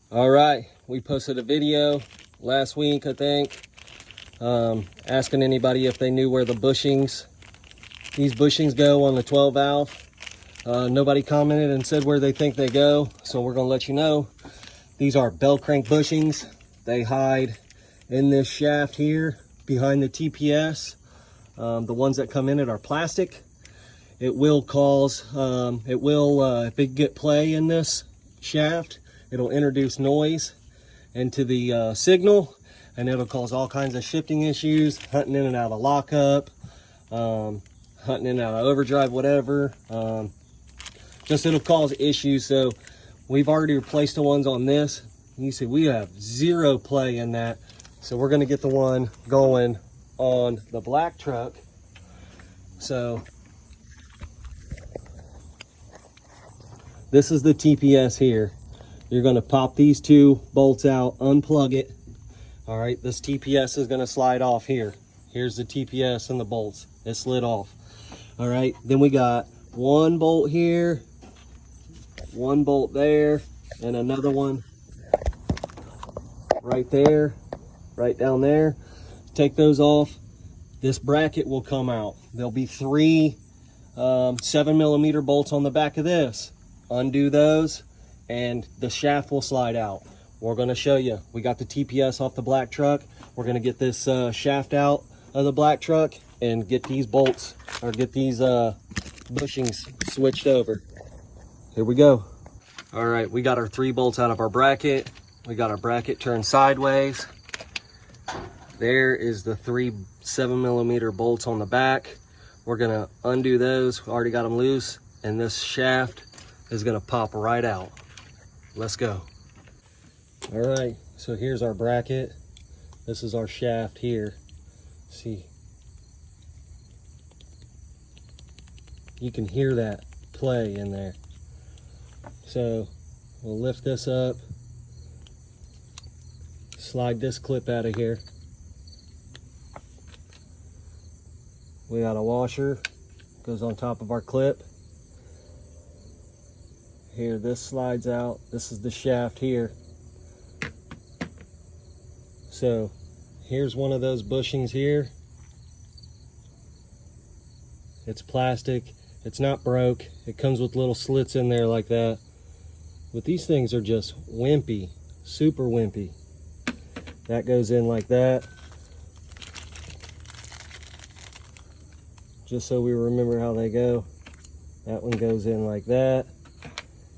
All right, we posted a video last week, I think, asking anybody if they knew where these bushings go on the 12 valve. Nobody commented and said where they think they go, so we're gonna let you know. These are BellCrank bushings. They hide in this shaft here behind the TPS. The ones that come in it are plastic. It will cause, if it get play in this shaft, it'll introduce noise into the signal, and it'll cause all kinds of shifting issues, hunting in and out of lockup, hunting in and out of overdrive, whatever. Just it'll cause issues. So we've already replaced the ones on this. You see we have zero play in that. So we're gonna get the one going on the black truck. So this is the TPS here. You're gonna pop these two bolts out, unplug it. All right, this TPS is gonna slide off here. Here's the TPS and the bolts. It slid off. All right, then we got one bolt here, one bolt there, and another one right there, right down there. Take those off. This bracket will come out. There'll be three 7mm bolts on the back of this. Undo those and the shaft will slide out. We're going to show you. We got the TPS off the black truck. We're going to get this shaft out of the black truck and get these bolts, or get these bushings switched over. Here we go. All right, we got our 3 bolts out of our bracket. We got our bracket turned sideways. There is the 3 7mm bolts on the back. We're going to undo those. We already got them loose, and this shaft is going to pop right out. Let's go. All right, so here's our bracket. This is our shaft here. See, you can hear that play in there. So we'll lift this up, slide this clip out of here. We got a washer, goes on top of our clip. Here, this slides out. This is the shaft here. So here's one of those bushings here. It's plastic. It's not broke. It comes with little slits in there like that. But these things are just wimpy, super wimpy. That goes in like that. Just so we remember how they go. That one goes in like that.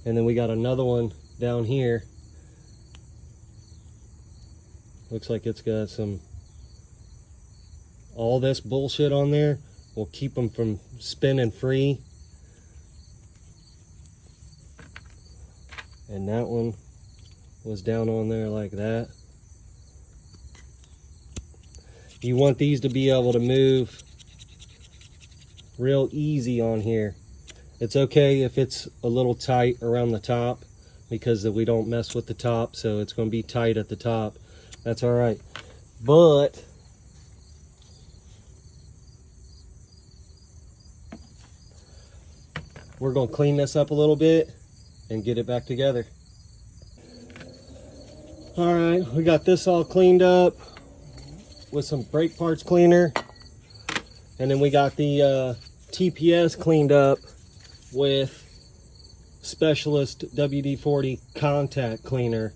And then we got another one down here. Looks like it's got all this bullshit on there will keep them from spinning free. And that one was down on there like that. You want these to be able to move real easy on here. It's okay if it's a little tight around the top, because we don't mess with the top, so it's going to be tight at the top. That's all right. But we're going to clean this up a little bit and get it back together. All right, we got this all cleaned up with some brake parts cleaner, and then we got the TPS cleaned up with Specialist WD-40 contact cleaner.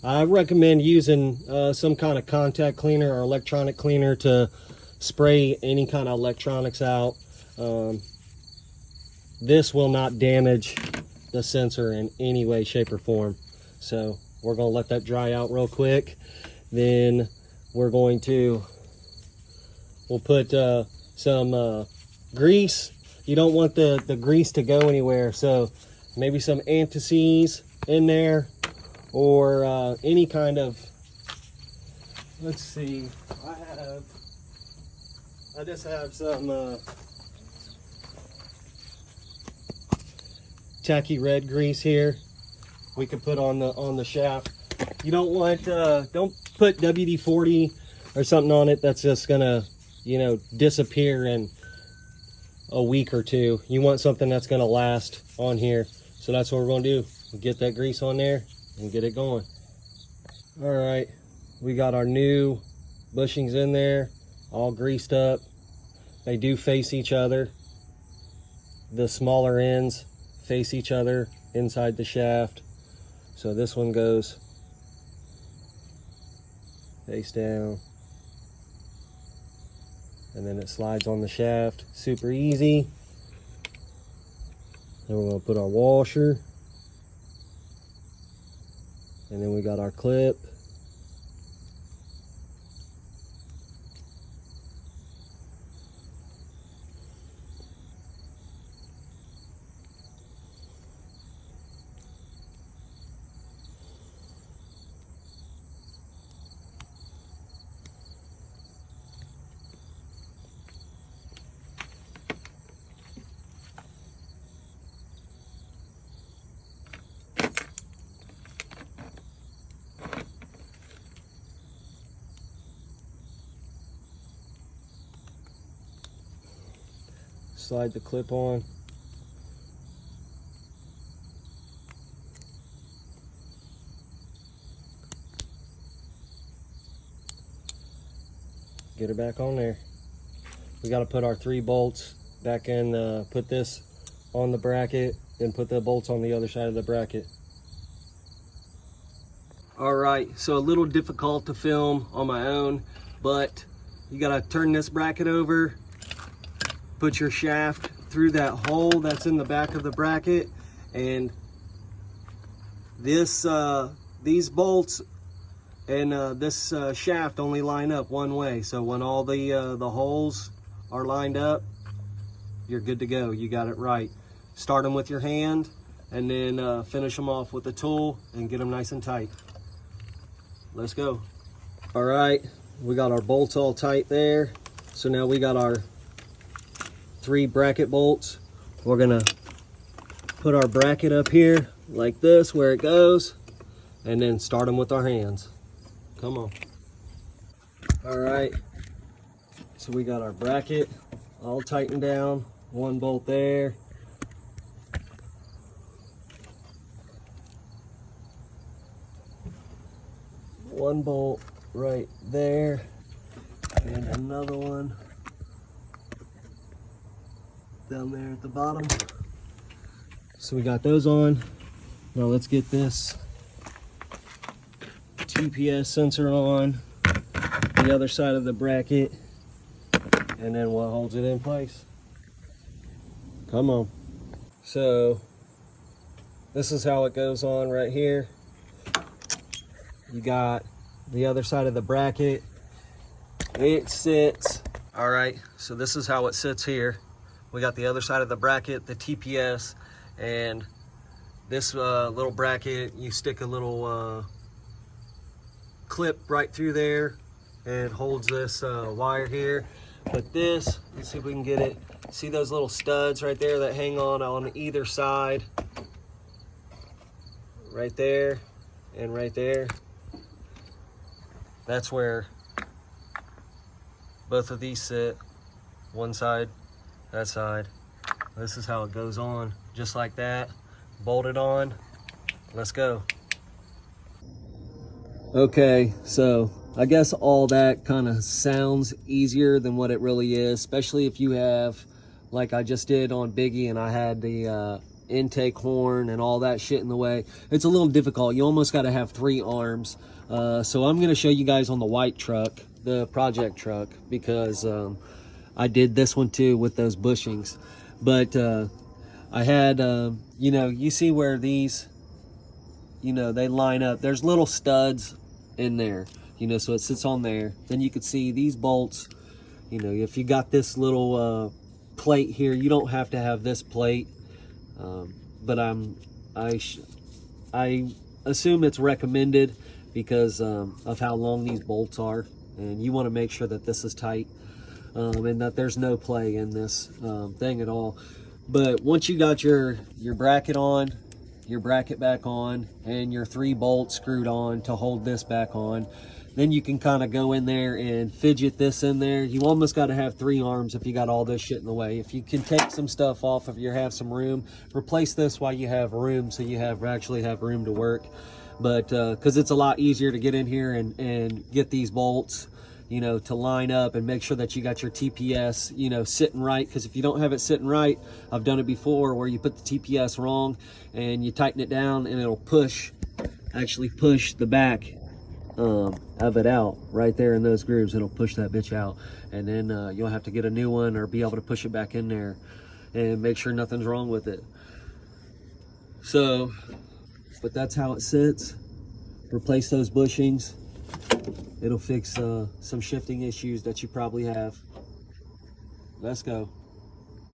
I recommend using some kind of contact cleaner or electronic cleaner to spray any kind of electronics out. This will not damage the sensor in any way, shape, or form. So we're going to let that dry out real quick. Then we'll put some grease. You don't want the grease to go anywhere, so maybe some anti-seize in there, or any kind of, let's see, I just have some tacky red grease here we can put on the shaft. You don't want don't put WD-40 or something on it that's just gonna, you know, disappear in a week or two. You want something that's gonna last on here. So that's what we're gonna do. We'll get that grease on there and get it going. All right, we got our new bushings in there, all greased up. They do face each other. The smaller ends face each other inside the shaft. So this one goes face down, and then it slides on the shaft. Super easy. Then we're gonna put our washer, and then we got our clip. Slide the clip on. Get her back on there. We got to put our 3 bolts back in, put this on the bracket, then put the bolts on the other side of the bracket. All right, so a little difficult to film on my own, but you got to turn this bracket over, put your shaft through that hole that's in the back of the bracket, and this these bolts and this shaft only line up one way. So when all the holes are lined up, you're good to go. You got it right. Start them with your hand, and then finish them off with the tool and get them nice and tight. Let's go. All right, we got our bolts all tight there. So now we got our 3 bracket bolts. We're gonna put our bracket up here like this where it goes, and then start them with our hands. Come on. All right, so we got our bracket all tightened down. 1 bolt there. One bolt right there, and another one down there at the bottom. So we got those on. Now let's get this TPS sensor on the other side of the bracket, and then what holds it in place. Come on. So this is how it goes on right here. You got the other side of the bracket. It sits. All right, so this is how it sits here. We got the other side of the bracket, the TPS, and this little bracket, you stick a little clip right through there. It holds this wire here. But this, let's see if we can get it. See those little studs right there that hang on either side? Right there and right there. That's where both of these sit. One side, that side. This is how it goes on, just like that. Bolt it on. Let's go. Okay, so I guess all that kind of sounds easier than what it really is, especially if you have, like I just did on Biggie, and I had the intake horn and all that shit in the way. It's a little difficult. You almost got to have 3 arms. So I'm going to show you guys on the white truck, the project truck, because I did this one too with those bushings. But I had, you know, you see where these, you know, they line up. There's little studs in there, you know, so it sits on there. Then you can see these bolts, you know, if you got this little plate here, you don't have to have this plate. But I assume it's recommended because of how long these bolts are, and you want to make sure that this is tight and that there's no play in this thing at all. But once you got your bracket on, your bracket back on, and your 3 bolts screwed on to hold this back on, then you can kind of go in there and fidget this in there. You almost got to have 3 arms if you got all this shit in the way. If you can take some stuff off, if you have some room, replace this while you have room, so you actually have room to work. but because it's a lot easier to get in here and get these bolts, you know, to line up and make sure that you got your TPS, you know, sitting right. Because if you don't have it sitting right, I've done it before where you put the TPS wrong and you tighten it down and it'll actually push the back of it out right there in those grooves. It'll push that bitch out, and then you'll have to get a new one or be able to push it back in there and make sure nothing's wrong with it. So, but that's how it sits. Replace those bushings. It'll fix some shifting issues that you probably have. Let's go.